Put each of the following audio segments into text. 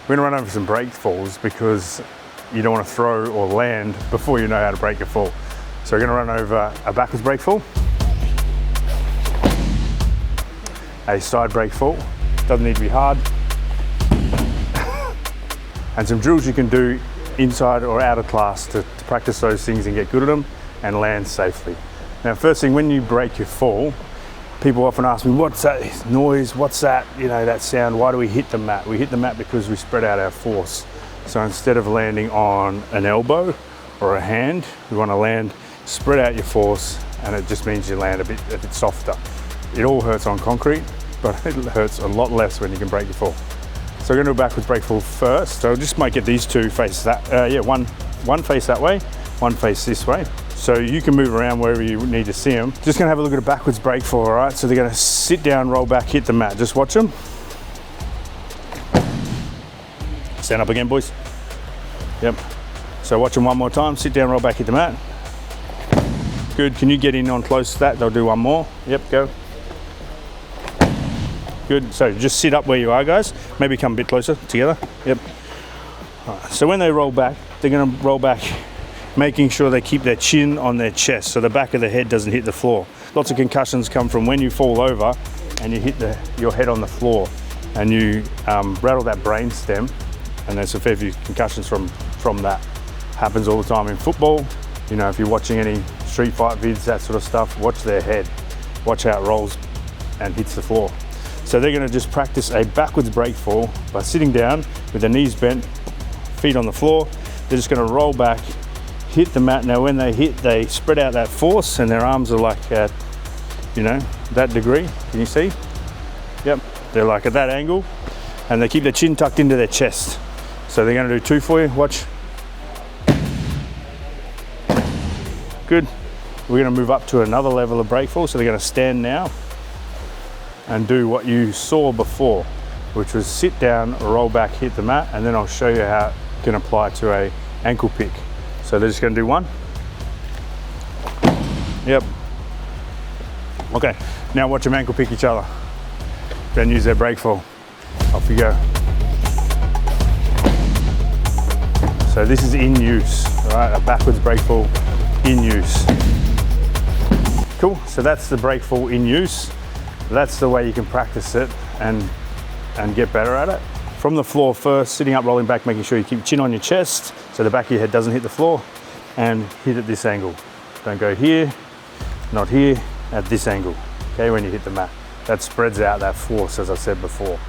We're gonna run over some break falls because you don't want to throw or land before you know how to break a fall. So we're gonna run over a backwards break fall, a side break fall, doesn't need to be hard, and some drills you can do inside or out of class to practice those things and get good at them and land safely. Now, first thing, when you break your fall, people often ask me, what's that noise? What's that, that sound? Why do we hit the mat? We hit the mat because we spread out our force. So instead of landing on an elbow or a hand, we want to land, spread out your force, and it just means you land a bit softer. It all hurts on concrete, but it hurts a lot less when you can break your fall. So we're going to do a backwards break fall first. So just might get these two face that, one face that way, one face this way. So you can move around wherever you need to see them. Just gonna have a look at a backwards break fall, all right? So they're gonna sit down, roll back, hit the mat. Just watch them. Stand up again, boys. Yep. So watch them one more time. Sit down, roll back, hit the mat. Good, can you get in on close to that? They'll do one more. Yep, go. Good, so just sit up where you are, guys. Maybe come a bit closer together. Yep. All right. So when they roll back, they're gonna roll back making sure they keep their chin on their chest so the back of the head doesn't hit the floor. Lots of concussions come from when you fall over and you hit your head on the floor and you rattle that brain stem, and there's a fair few concussions from that. Happens all the time in football. If you're watching any street fight vids, that sort of stuff, watch their head. Watch how it rolls and hits the floor. So they're gonna just practice a backwards break fall by sitting down with their knees bent, feet on the floor. They're just gonna roll back, hit the mat. Now when they hit, they spread out that force and their arms are like at, that degree. Can you see? Yep, they're like at that angle, and they keep their chin tucked into their chest. So they're gonna do two for you, watch. Good. We're gonna move up to another level of break fall. So they're gonna stand now and do what you saw before, which was sit down, roll back, hit the mat, and then I'll show you how it can apply to a ankle pick. So they're just gonna do one. Yep. Okay, now watch them ankle pick each other. Then use their break fall. Off you go. So this is in use, all right? A backwards break fall in use. Cool, so that's the break fall in use. That's the way you can practice it and get better at it. From the floor first, sitting up, rolling back, making sure you keep your chin on your chest so the back of your head doesn't hit the floor, and hit at this angle. Don't go here, not here, at this angle, okay, when you hit the mat. That spreads out that force, as I said before.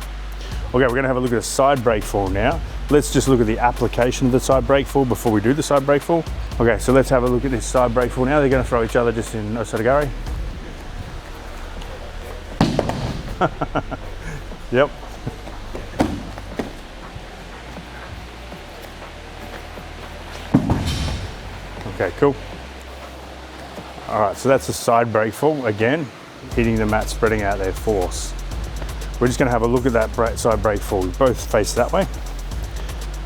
Okay, we're gonna have a look at a side break fall now. Let's just look at the application of the side break fall before we do the side break fall. Okay, so let's have a look at this side break fall now. They're gonna throw each other just in osotogari. Yep. Okay, cool. All right, so that's a side break fall, again, hitting the mat, spreading out their force. We're just gonna have a look at that side break fall. We both face that way.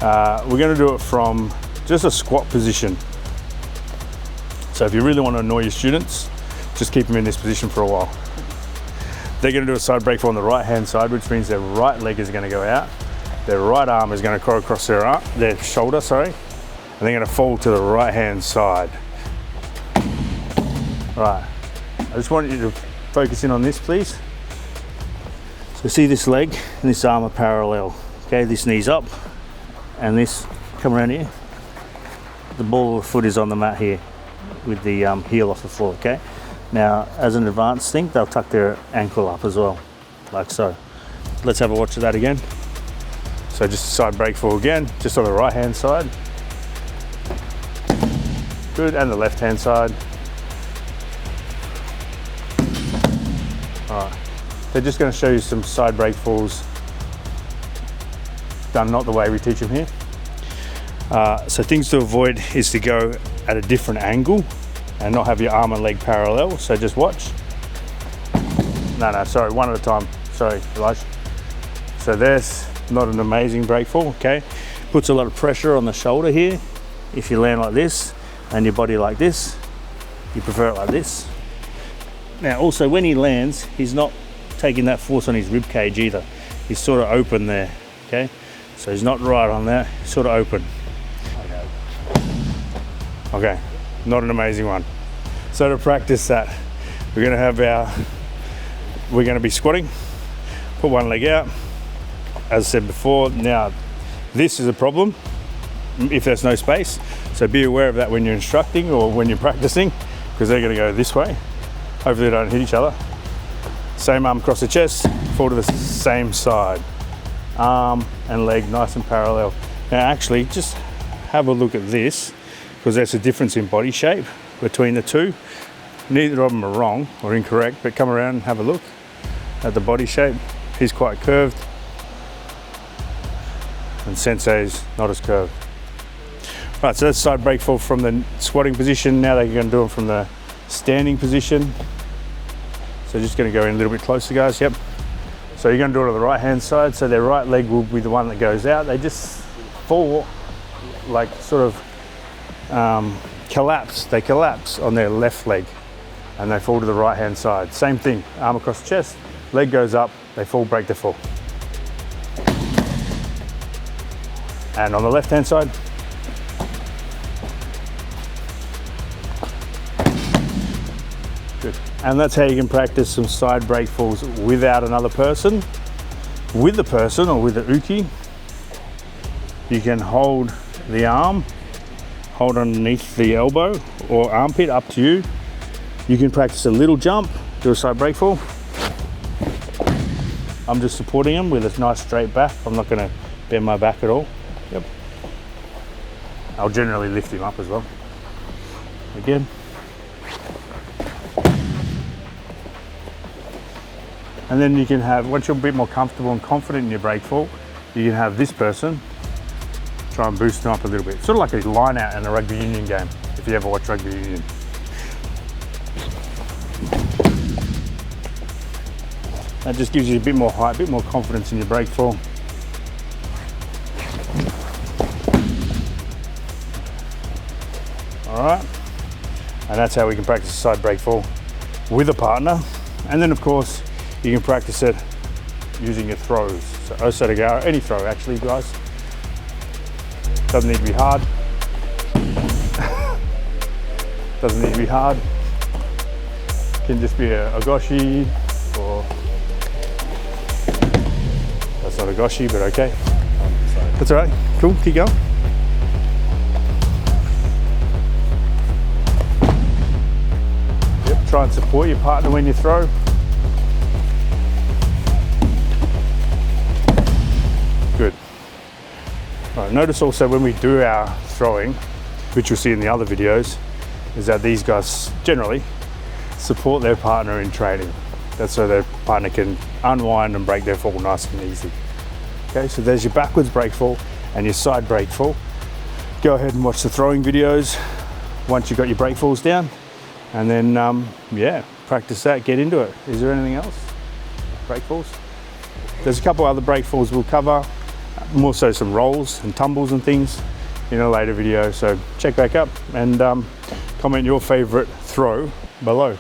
We're gonna do it from just a squat position. So if you really wanna annoy your students, just keep them in this position for a while. They're gonna do a side break fall on the right-hand side, which means their right leg is gonna go out. Their right arm is gonna go across their shoulder, sorry. And they're gonna fall to the right-hand side. Right, I just want you to focus in on this, please. So see this leg and this arm are parallel. Okay, this knee's up and this, come around here. The ball of the foot is on the mat here with the heel off the floor, okay? Now, as an advanced thing, they'll tuck their ankle up as well, like so. Let's have a watch of that again. So just a side break fall again, just on the right-hand side. Good, and the left-hand side. All right, they're just gonna show you some side break falls done not the way we teach them here. So things to avoid is to go at a different angle and not have your arm and leg parallel, so just watch. No, sorry, one at a time. Sorry, Elijah. So there's not an amazing break fall, okay? Puts a lot of pressure on the shoulder here. If you land like this and your body like this, you prefer it like this. Now also when he lands, he's not taking that force on his rib cage either. He's sort of open there, okay? So he's not right on there, sort of open. Okay, not an amazing one. So to practice that, we're gonna be squatting, put one leg out. As I said before, now this is a problem if there's no space. So be aware of that when you're instructing or when you're practicing, because they're gonna go this way. Hopefully they don't hit each other. Same arm across the chest, fall to the same side. Arm and leg nice and parallel. Now actually, just have a look at this, because there's a difference in body shape between the two. Neither of them are wrong or incorrect, but come around and have a look at the body shape. He's quite curved, and Sensei's not as curved. Right, so that's side break fall from the squatting position. Now they're going to do it from the standing position. So just going to go in a little bit closer, guys. Yep. So you're going to do it on the right hand side. So their right leg will be the one that goes out. They just fall, like sort of collapse. They collapse on their left leg and they fall to the right hand side. Same thing, arm across the chest, leg goes up, they fall, break the fall. And on the left hand side, good. And that's how you can practice some side break falls without another person. With the person or with the uke, you can hold the arm, hold underneath the elbow or armpit, up to you. You can practice a little jump, do a side break fall. I'm just supporting him with a nice straight back. I'm not going to bend my back at all. Yep. I'll generally lift him up as well. Again. And then you can have, once you're a bit more comfortable and confident in your break fall, you can have this person try and boost them up a little bit. Sort of like a line out in a rugby union game, if you ever watch rugby union. That just gives you a bit more height, a bit more confidence in your break fall. All right, and that's how we can practice a side break fall with a partner. And then of course, you can practice it using your throws. So Osotogara, any throw actually, guys. Doesn't need to be hard. Doesn't need to be hard. Can just be a goshi, or that's not a goshi, but okay. That's all right. Cool. Keep going. Yep. Try and support your partner when you throw. Good. All right, notice also when we do our throwing, which you'll see in the other videos, is that these guys generally support their partner in training. That's so their partner can unwind and break their fall nice and easy. Okay, so there's your backwards break fall and your side break fall. Go ahead and watch the throwing videos once you've got your break falls down, and then yeah, practice that, get into it. Is there anything else? Break falls? There's a couple other break falls we'll cover, more so some rolls and tumbles and things in a later video. So check back up and comment your favorite throw below.